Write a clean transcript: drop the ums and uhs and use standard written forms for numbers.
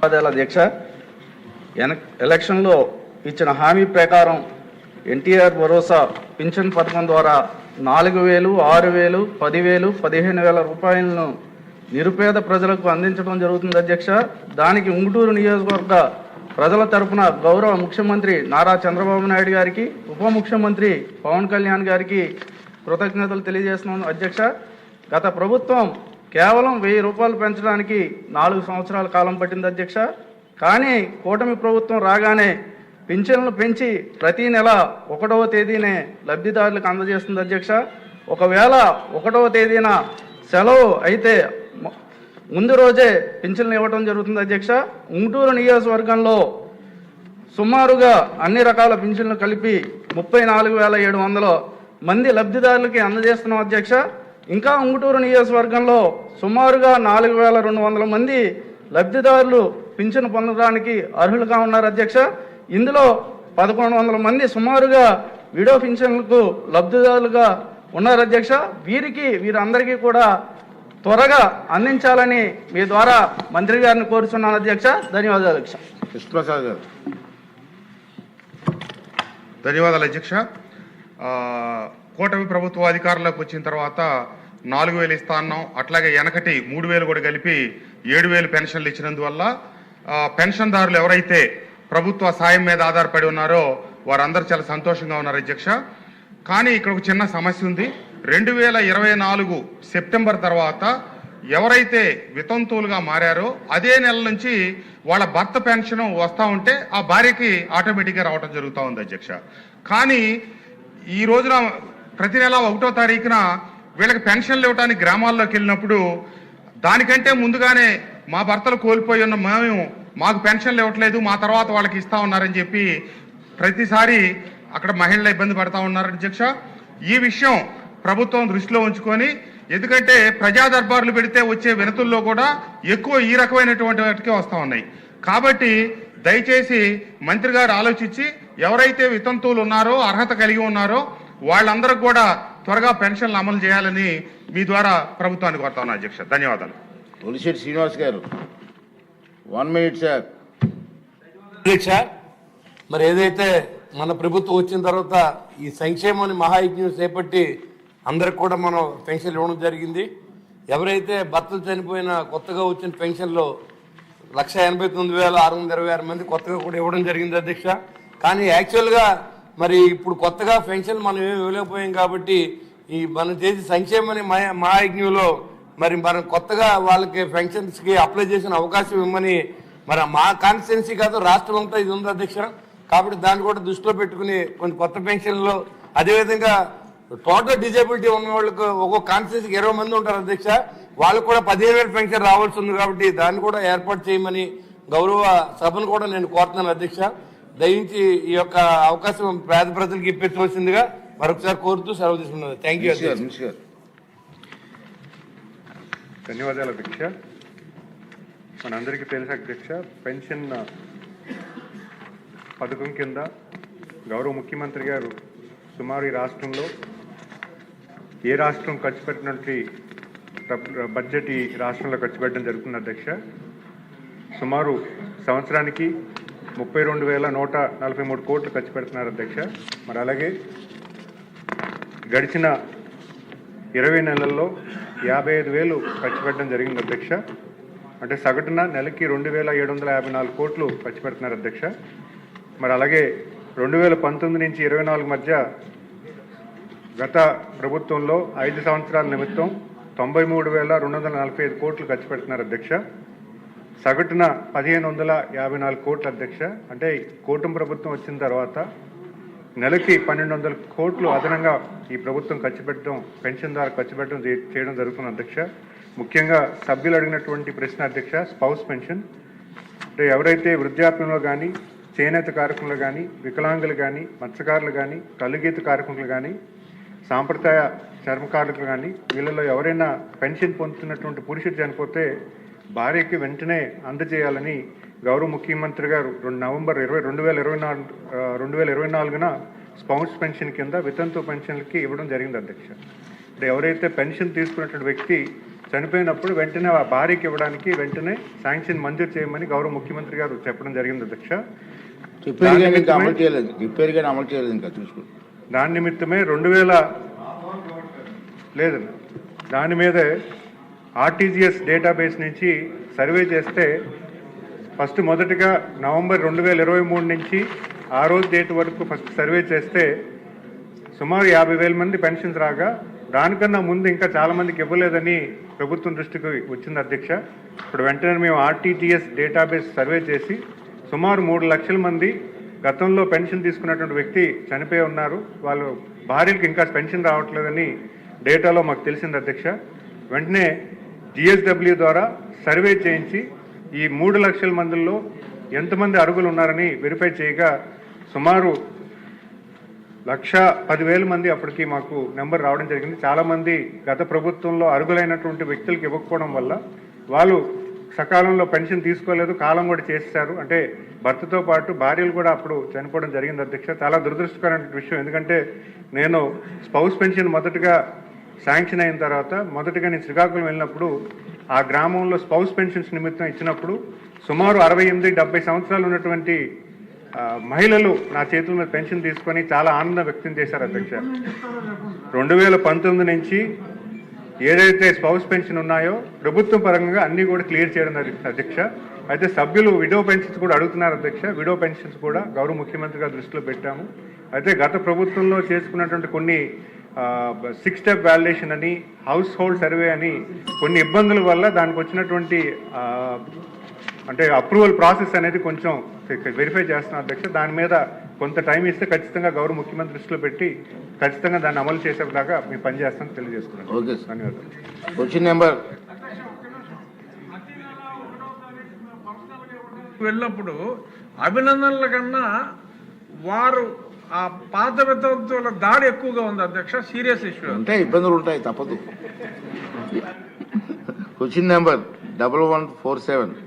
ధన్యవాదాలు అధ్యక్ష. ఎలక్షన్లో ఇచ్చిన హామీ ప్రకారం ఎన్టీఆర్ భరోసా పింఛన్ పథకం ద్వారా 4,000, 6,000, 10,000, 15,000 రూపాయలను నిరుపేద ప్రజలకు అందించడం జరుగుతుంది అధ్యక్ష. దానికి ఉంగుటూరు నియోజకవర్గ ప్రజల తరఫున గౌరవ ముఖ్యమంత్రి నారా చంద్రబాబు నాయుడు గారికి, ఉప ముఖ్యమంత్రి పవన్ కళ్యాణ్ గారికి కృతజ్ఞతలు తెలియజేస్తున్నాను అధ్యక్ష. గత ప్రభుత్వం కేవలం 1,000 రూపాయలు పెంచడానికి 4 సంవత్సరాల కాలం పట్టింది అధ్యక్ష. కానీ కూటమి ప్రభుత్వం రాగానే పింఛన్లు పెంచి ప్రతి నెల 1వ తేదీనే లబ్ధిదారులకు అందజేస్తుంది అధ్యక్ష. ఒకవేళ 1వ తేదీన సెలవు అయితే ముందు రోజే పింఛన్లు ఇవ్వడం జరుగుతుంది అధ్యక్ష. ఉంగుటూరు నియోజకవర్గంలో సుమారుగా అన్ని రకాల పింఛన్లు కలిపి 34,700 మంది లబ్ధిదారులకి అందజేస్తున్నాం అధ్యక్ష. ఇంకా ఉంగుటూరు నియోజకవర్గంలో సుమారుగా 4,200 మంది లబ్ధిదారులు పింఛను పొందడానికి అర్హులుగా ఉన్నారు అధ్యక్ష. ఇందులో 1,100 మంది సుమారుగా విడో పింఛన్లకు లబ్ధిదారులుగా ఉన్నారు అధ్యక్ష. వీరందరికీ కూడా త్వరగా అందించాలని మీ ద్వారా మంత్రి గారిని కోరుతున్నాను అధ్యక్ష. ధన్యవాదాలు అధ్యక్ష. కృష్ణప్రసాద్ గారు. ధన్యవాదాలు అధ్యక్ష. కూటమి ప్రభుత్వ అధికారంలోకి వచ్చిన తర్వాత 4,000 ఇస్తా అన్నాం. అట్లాగే వెనకటి 3,000 కూడా కలిపి 7,000 పెన్షన్లు ఇచ్చినందువల్ల పెన్షన్దారులు ఎవరైతే ప్రభుత్వ సాయం మీద ఆధారపడి ఉన్నారో వారందరూ చాలా సంతోషంగా ఉన్నారు అధ్యక్ష. కానీ ఇక్కడ ఒక చిన్న సమస్య ఉంది. 2024 సెప్టెంబర్ తర్వాత ఎవరైతే వితంతువులుగా మారారో అదే నెల నుంచి వాళ్ళ భర్త పెన్షన్ వస్తూ ఉంటే ఆ భార్యకి ఆటోమేటిక్గా రావడం జరుగుతూ ఉంది అధ్యక్ష. కానీ ఈ రోజున ప్రతి నెల 1వ తారీఖున వీళ్ళకి పెన్షన్లు ఇవ్వడానికి గ్రామాల్లోకి వెళ్ళినప్పుడు దానికంటే ముందుగానే మా భర్తలు కోల్పోయి ఉన్న మాకు పెన్షన్లు ఇవ్వట్లేదు, మా తర్వాత వాళ్ళకి ఇస్తా ఉన్నారని చెప్పి ప్రతిసారి అక్కడ మహిళలు ఇబ్బంది పడతా ఉన్నారు అధ్యక్ష. ఈ విషయం ప్రభుత్వం దృష్టిలో ఉంచుకొని, ఎందుకంటే ప్రజా దర్బార్లు పెడితే వచ్చే వినతుల్లో కూడా ఎక్కువ ఈ రకమైనటువంటి వాటికే వస్తూ ఉన్నాయి. కాబట్టి దయచేసి మంత్రి గారు ఆలోచించి ఎవరైతే వితంతువులు ఉన్నారో అర్హత కలిగి ఉన్నారో వాళ్ళందరికీ కూడా త్వరగా పెన్షన్లు అమలు చేయాలని మీ ద్వారా ప్రభుత్వాన్ని కోరుతా ఉన్నాను అధ్యక్ష. ధన్యవాదాలు. తొలిశెట్టి శ్రీనివాస్ గారు 1 మినిట్ సార్. అధ్యక్ష, మరి ఏదైతే మన ప్రభుత్వం వచ్చిన తర్వాత ఈ సంక్షేమాన్ని మహాయజ్ఞం చేపట్టి అందరికి కూడా మనం పెన్షన్లు ఇవ్వడం జరిగింది. ఎవరైతే భర్తలు చనిపోయిన కొత్తగా వచ్చిన పెన్షన్లో 1,89,626 మంది కొత్తగా కూడా ఇవ్వడం జరిగింది అధ్యక్ష. కానీ యాక్చువల్గా మరి ఇప్పుడు కొత్తగా పెన్షన్ మనం ఏమి ఇవ్వలేకపోయాం కాబట్టి ఈ మనం చేసే సంక్షేమాన్ని మహాయజ్ఞంలో మరి మనం కొత్తగా వాళ్ళకి పెన్షన్స్కి అప్లై చేసిన అవకాశం ఇవ్వమని మరి మా కాన్స్టిట్యున్సీ కాదు రాష్ట్రం అంతా ఇది ఉంది అధ్యక్ష. కాబట్టి దాన్ని కూడా దృష్టిలో పెట్టుకుని కొన్ని కొత్త పెన్షన్లు, అదేవిధంగా టోటల్ డిజేబిలిటీ ఉన్న వాళ్ళకి ఒక్కొక్క కాన్స్టిట్యున్సీకి 20 మంది ఉంటారు అధ్యక్ష. వాళ్ళకు కూడా 15,000 పెన్షన్ రావాల్సి ఉంది కాబట్టి దాన్ని కూడా ఏర్పాటు చేయమని గౌరవ సభను కూడా నేను కోరుతున్నాను అధ్యక్ష. దయించి ఈ యొక్క అవకాశం పేద ప్రజలకు ఇప్పించవలసిందిగా మరొకసారి కోరుతూ సెలవు తీసుకున్నాను. థ్యాంక్ యూ అధ్యక్ష. ధన్యవాదాలు అధ్యక్ష. మనందరికీ తెలుసు అధ్యక్ష, పెన్షన్ పథకం కింద గౌరవ ముఖ్యమంత్రి గారు సుమారు ఈ రాష్ట్రంలో ఏ రాష్ట్రం ఖర్చు పెట్టినట్టు బడ్జెట్ ఈ రాష్ట్రంలో ఖర్చు పెట్టడం జరుగుతుంది అధ్యక్ష. సుమారు సంవత్సరానికి 32,143 కోట్లు ఖర్చు పెడుతున్నారు అధ్యక్ష. మరి అలాగే గడిచిన 20 నెలల్లో 55,000 ఖర్చు పెట్టడం జరిగింది అధ్యక్ష. అంటే సగటున నెలకి 2,754 కోట్లు ఖర్చు పెడుతున్నారు అధ్యక్ష. మరి అలాగే 2019 నుంచి 24 మధ్య గత ప్రభుత్వంలో 5 సంవత్సరాల నిమిత్తం 93,245 కోట్లు ఖర్చు పెడుతున్నారు అధ్యక్ష. సగటున 1,554 కోట్లు అధ్యక్ష. అంటే కూటమి ప్రభుత్వం వచ్చిన తర్వాత నెలకి 1,200 కోట్లు అదనంగా ఈ ప్రభుత్వం ఖర్చు పెట్టడం, పెన్షన్ ద్వారా ఖర్చు పెట్టడం చేయడం జరుగుతుంది అధ్యక్ష. ముఖ్యంగా సభ్యులు అడిగినటువంటి ప్రశ్న అధ్యక్ష, స్పౌస్ పెన్షన్ అంటే ఎవరైతే వృద్ధాప్యంలో కానీ, చేనేత కార్మికులు కానీ, వికలాంగులు కానీ, మత్స్యకారులు కానీ, కలుగీత కార్మికులు కానీ, సాంప్రదాయ చర్మకారులు కానీ వీళ్ళలో ఎవరైనా పెన్షన్ పొందుతున్నటువంటి పురుషుడు చనిపోతే భార్యకి వెంటనే అందజేయాలని గౌరవ ముఖ్యమంత్రి గారు నవంబర్ 2024న స్పౌస్ పెన్షన్ కింద వితంతు పెన్షన్లకి ఇవ్వడం జరిగింది అధ్యక్ష. అంటే ఎవరైతే పెన్షన్ తీసుకున్నటువంటి వ్యక్తి చనిపోయినప్పుడు వెంటనే ఆ భార్యకి ఇవ్వడానికి వెంటనే శాంక్షన్ మంజూరు చేయమని గౌరవ ముఖ్యమంత్రి గారు చెప్పడం జరిగింది అధ్యక్ష. చెప్పారు కానీ ఇంకా అమలు చేయలేదు, చెప్పారు కానీ అమలు చేయలేదు ఇంకా చూసుకో. దాని నిమిత్తమే 2000 లేదండి, దాని మీదే ఆర్టీజీఎస్ డేటాబేస్ నుంచి సర్వే చేస్తే ఫస్ట్ మొదటగా నవంబర్ 2023 నుంచి ఆ రోజు డేట్ వరకు ఫస్ట్ సర్వే చేస్తే సుమారు 50,000 మంది పెన్షన్స్ రాగా దానికన్నా ముందు ఇంకా చాలా మందికి ఇవ్వలేదని ప్రభుత్వం దృష్టికి వచ్చింది అధ్యక్ష. ఇప్పుడు వెంటనే మేము ఆర్టీజీఎస్ డేటాబేస్ సర్వే చేసి సుమారు 3 లక్షల మంది గతంలో పెన్షన్ తీసుకున్నటువంటి వ్యక్తి చనిపోయి ఉన్నారు, వాళ్ళు భార్యలకు ఇంకా పెన్షన్ రావట్లేదని డేటాలో మాకు తెలిసింది అధ్యక్ష. వెంటనే జిఎస్డబ్ల్యూ ద్వారా సర్వే చేయించి ఈ 3 లక్షల మందిలో ఎంతమంది అర్హులు ఉన్నారని వెరిఫై చేయగా సుమారు 1,10,000 మంది అప్పటికి మాకు నెంబర్ రావడం జరిగింది. చాలామంది గత ప్రభుత్వంలో అర్హులైనటువంటి వ్యక్తులకు ఇవ్వకపోవడం వల్ల వాళ్ళు సకాలంలో పెన్షన్ తీసుకోలేదు, కాలం కూడా చేశారు. అంటే భర్తతో పాటు భార్యలు కూడా అప్పుడు చనిపోవడం జరిగింది అధ్యక్ష. చాలా దురదృష్టకరమైన విషయం. ఎందుకంటే నేను స్పౌస్ పెన్షన్ మొదటగా శాంక్షన్ అయిన తర్వాత మొదటగా నేను శ్రీకాకుళం వెళ్ళినప్పుడు ఆ గ్రామంలో స్పౌస్ పెన్షన్స్ నిమిత్తం ఇచ్చినప్పుడు సుమారు 68-70 సంవత్సరాలు ఉన్నటువంటి మహిళలు నా చేతుల మీద పెన్షన్ తీసుకొని చాలా ఆనందం వ్యక్తం చేశారు అధ్యక్ష. 2019 నుంచి ఏదైతే స్పౌస్ పెన్షన్ ఉన్నాయో ప్రభుత్వం పరంగా అన్నీ కూడా క్లియర్ చేయడం జరిగింది అధ్యక్ష. అయితే సభ్యులు విడో పెన్షన్స్ కూడా అడుగుతున్నారు అధ్యక్ష. విడో పెన్షన్స్ కూడా గౌరవ ముఖ్యమంత్రి గారి దృష్టిలో పెట్టాము. అయితే గత ప్రభుత్వంలో చేసుకున్నటువంటి కొన్ని 6 స్టెప్ వాలిడేషన్ అని, హౌస్ హోల్డ్ సర్వే అని కొన్ని ఇబ్బందుల వల్ల దానికి వచ్చినటువంటి అంటే అప్రూవల్ ప్రాసెస్ అనేది కొంచెం వెరిఫై చేస్తున్నాం అధ్యక్ష. దాని మీద కొంత టైం ఇస్తే ఖచ్చితంగా గౌరవ ముఖ్యమంత్రి దృష్టిలో పెట్టి ఖచ్చితంగా దాన్ని అమలు చేసేదాకా మేము పనిచేస్తామని తెలియజేస్తున్నాం. ఓకే, ధన్యవాదాలు. క్వశ్చన్ నెంబర్ వెళ్ళినప్పుడు అభినందనల కన్నా వారు ఆ పాత వితంతువుల దాడి ఎక్కువగా ఉంది అధ్యక్ష. సీరియస్ ఇష్యూ ఉంటాయి, ఇబ్బందులు ఉంటాయి, తప్పదు. Question number 1147.